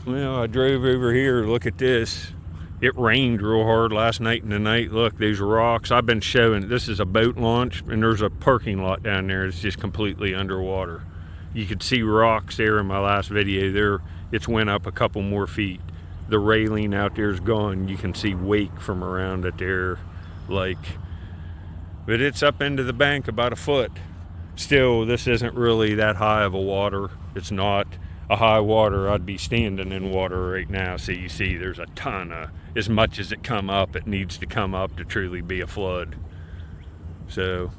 Well, I drove over here. Look at this. It rained real hard last night and tonight. Look, these rocks. I've been showing, this is a boat launch, and there's a parking lot down there. It's just completely underwater. You could see rocks there in my last video. There, it's went up a couple more feet. The railing out there is gone. You can see wake from around it there, like, but it's up into the bank about a foot. Still, this isn't really that high of a water. It's not a high water. I'd be standing in water right now. So you see there's a ton of, as much as it come up, it needs to come up to truly be a flood. So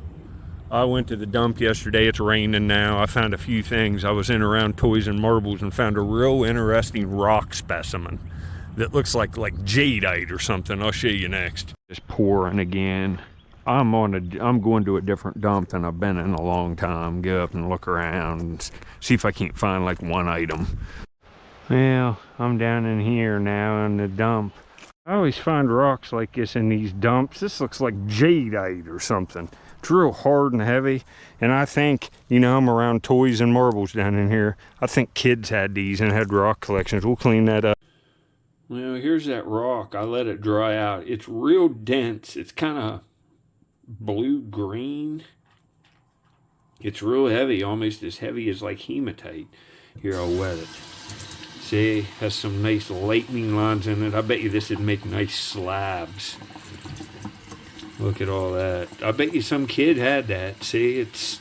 I went to the dump yesterday. It's raining now. I found a few things. I was in around Toys and Marbles and found a real interesting rock specimen that looks like jadeite or something. I'll show you next. It's pouring again. I'm going to a different dump than I've been in a long time. Go up and look around and see if I can't find like one item. Well, I'm down in here now in the dump. I always find rocks like this in these dumps. This looks like jadeite or something. It's real hard and heavy. And I think, you know, I'm around Toys and Marbles down in here. I think kids had these and had rock collections. We'll clean that up. Well, here's that rock. I let it dry out. It's real dense. It's kind of blue-green. It's real heavy, almost as heavy as like hematite. Here, I'll wet it. See, has some nice lightning lines in it. I bet you this would make nice slabs. Look at all that. I bet you some kid had that. See, it's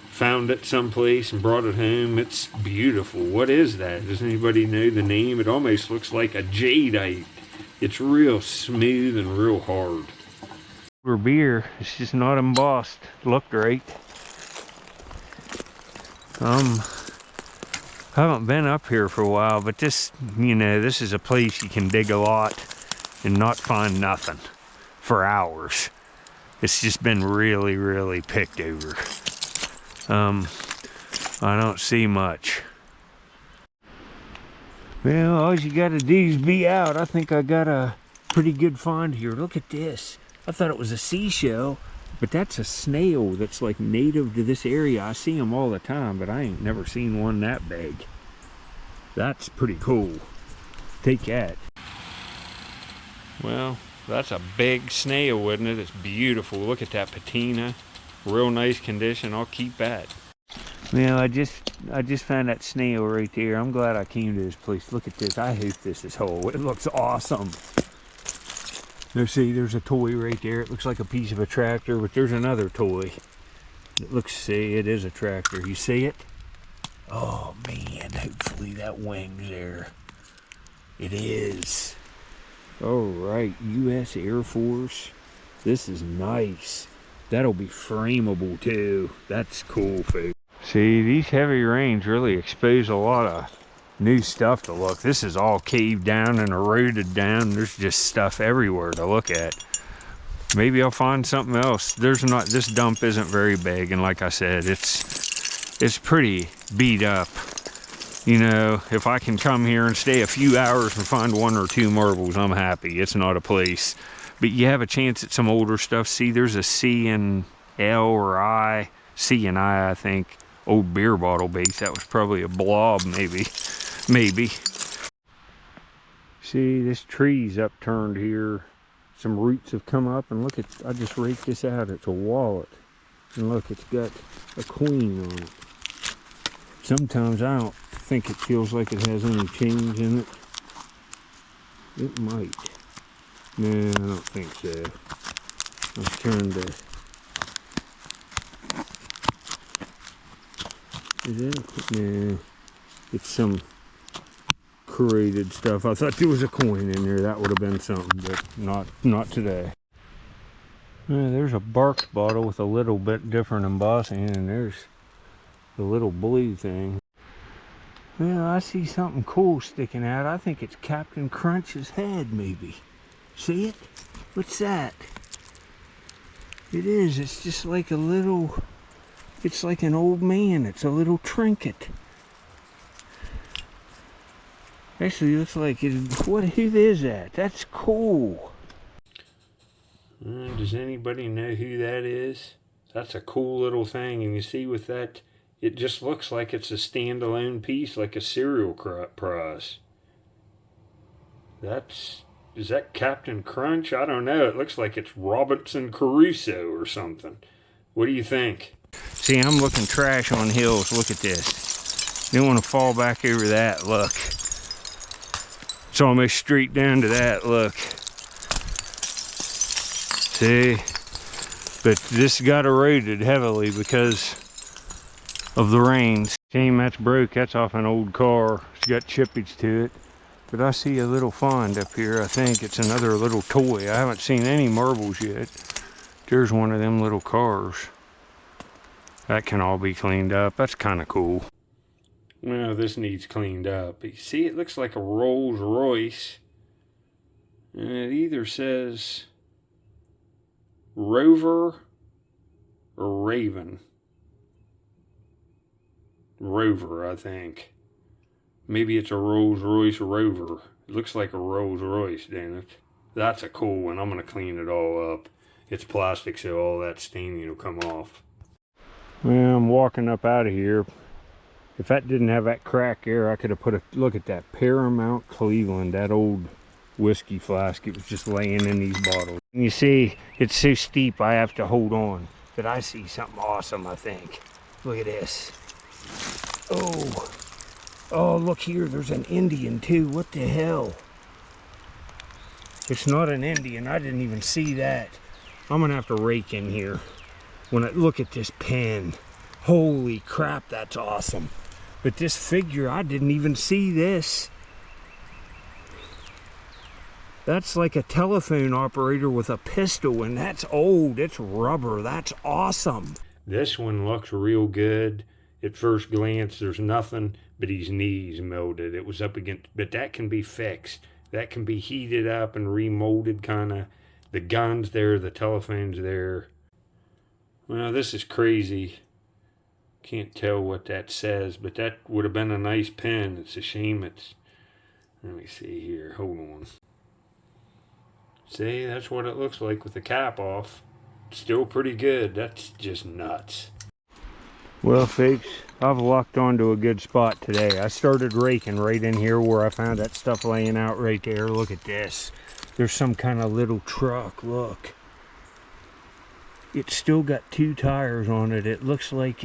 found it someplace and brought it home. It's beautiful. What is that? Does anybody know the name? It almost looks like a jadeite. It's real smooth and real hard. Beer, it's just not embossed. Looked right. Haven't been up here for a while, but this, you know, this is a place you can dig a lot and not find nothing for hours. It's just been really, really picked over. I don't see much. Well, all you gotta do is be out. I think I got a pretty good find here. Look at this. I thought it was a seashell, but that's a snail that's like native to this area. I see them all the time, but I ain't never seen one that big. That's pretty cool. Take that. Well, that's a big snail, isn't it? It's beautiful. Look at that patina. Real nice condition. I'll keep that. Well, I just found that snail right there. I'm glad I came to this place. Look at this. I hope this is whole. It looks awesome. Now see, there's a toy right there. It looks like a piece of a tractor, but there's another toy. It looks, see, it is a tractor. You see it? Oh man, hopefully that wing's there. It is. All right, U.S. Air Force. This is nice. That'll be frameable too. That's cool, folks. See, these heavy rains really expose a lot of new stuff to look. This is all caved down and eroded down. There's just stuff everywhere to look at. Maybe I'll find something else. There's not, this dump isn't very big, and like I said, it's pretty beat up. You know, if I can come here and stay a few hours and find one or two marbles, I'm happy. It's not a place. But you have a chance at some older stuff. See, there's a C and L or I. C and I think. Old beer bottle base. That was probably a blob, maybe. Maybe. See, this tree's upturned here. Some roots have come up, and look at, I just raked this out. It's a wallet. And look, it's got a queen on it. Sometimes I don't think it feels like it has any change in it. It might. No, I don't think so. I'm trying to... Is it? No. It's some corroded stuff. I thought there was a coin in there. That would have been something, but not today. There's a Barks bottle with a little bit different embossing, and there's the little blue thing. Well, I see something cool sticking out. I think it's Captain Crunch's head, maybe. See it? What's that? It is. It's just like a little... It's like an old man. It's a little trinket. Actually, looks like it. Who is that? That's cool. Does anybody know who that is? That's a cool little thing. And you see with that, it just looks like it's a standalone piece, like a cereal prize. Is that Captain Crunch? I don't know. It looks like it's Robinson Crusoe or something. What do you think? See, I'm looking trash on hills. Look at this. You don't want to fall back over that. Look. It's almost straight down to that. Look. See? But this got eroded heavily because of the rains. Shame that's broke. That's off an old car. It's got chippage to it. But I see a little find up here. I think it's another little toy. I haven't seen any marbles yet. There's one of them little cars. That can all be cleaned up. That's kind of cool. Well, this needs cleaned up. But you see, it looks like a Rolls Royce. And it either says Rover or Raven. Rover, I think. Maybe it's a Rolls Royce Rover. It looks like a Rolls Royce, damn it. That's a cool one. I'm going to clean it all up. It's plastic, so all that staining will come off. Well, I'm walking up out of here. If that didn't have that crack there, I could have put a look at that Paramount Cleveland, that old whiskey flask. It was just laying in these bottles. And you see, it's so steep I have to hold on. But I see something awesome, I think. Look at this. Oh. Oh, look here, there's an Indian too. What the hell? It's not an Indian. I didn't even see that. I'm gonna have to rake in here. When I look at this pen, holy crap, that's awesome. But this figure, I didn't even see this. That's like a telephone operator with a pistol, and that's old. It's rubber. That's awesome. This one looks real good. At first glance, there's nothing but his knees melted. It was up against, but that can be fixed. That can be heated up and remolded, kind of. The gun's there, the telephone's there. Well, this is crazy. Can't tell what that says, but that would have been a nice pen. It's a shame it's... Let me see here. Hold on. See, that's what it looks like with the cap off. Still pretty good. That's just nuts. Well, folks, I've locked onto a good spot today. I started raking right in here where I found that stuff laying out right there. Look at this. There's some kind of little truck. Look. It's still got 2 tires on it. It looks like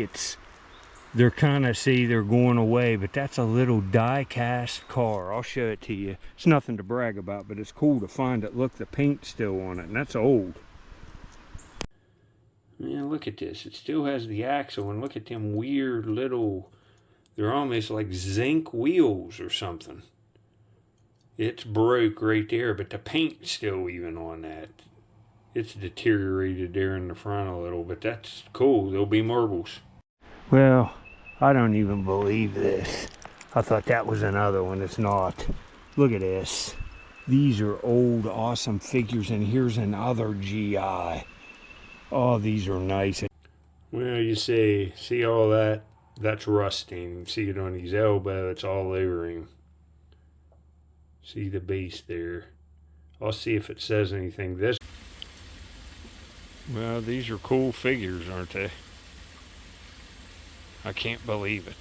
they're kind of, see, they're going away, but that's a little die-cast car. I'll show it to you. It's nothing to brag about, but it's cool to find it. Look, the paint's still on it, and that's old. Man, look at this. It still has the axle, and look at them weird little, they're almost like zinc wheels or something. It's broke right there, but the paint's still even on that. It's deteriorated there in the front a little, but that's cool. There'll be marbles. Well, I don't even believe this. I thought that was another one. It's not. Look at this. These are old, awesome figures, and here's another GI. Oh, these are nice. Well, you see all that? That's rusting. You see it on his elbow. It's all over him. See the base there. I'll see if it says anything. Well, these are cool figures, aren't they? I can't believe it.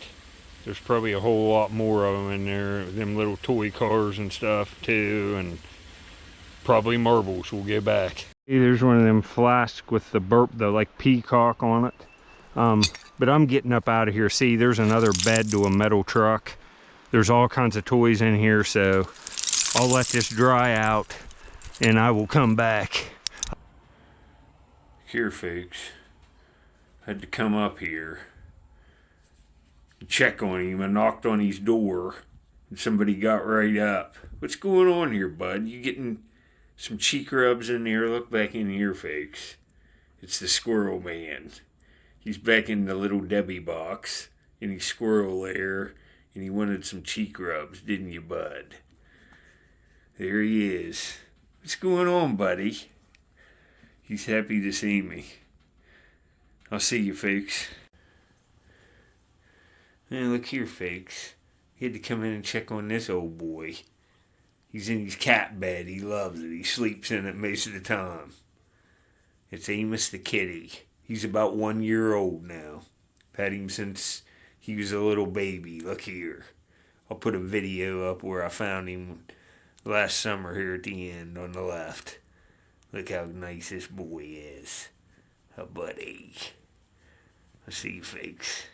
There's probably a whole lot more of them in there. Them little toy cars and stuff, too. And probably marbles. We'll get back. There's one of them flasks with the like peacock on it. But I'm getting up out of here. See, there's another bed to a metal truck. There's all kinds of toys in here, so I'll let this dry out and I will come back. Here, folks. Had to come up here and check on him. I knocked on his door and somebody got right up. What's going on here, bud? You getting some cheek rubs in there? Look back in here, folks. It's the Squirrel Man. He's back in the little Debbie box, and he's squirrel there, and he wanted some cheek rubs, didn't you, bud? There he is. What's going on, buddy? He's happy to see me. I'll see you, folks. Now, look here, folks. He had to come in and check on this old boy. He's in his cat bed. He loves it. He sleeps in it most of the time. It's Amos the kitty. He's about 1 year old now. I've had him since he was a little baby. Look here. I'll put a video up where I found him last summer here at the end on the left. Look how nice this boy is. A buddy. Let's see you fakes.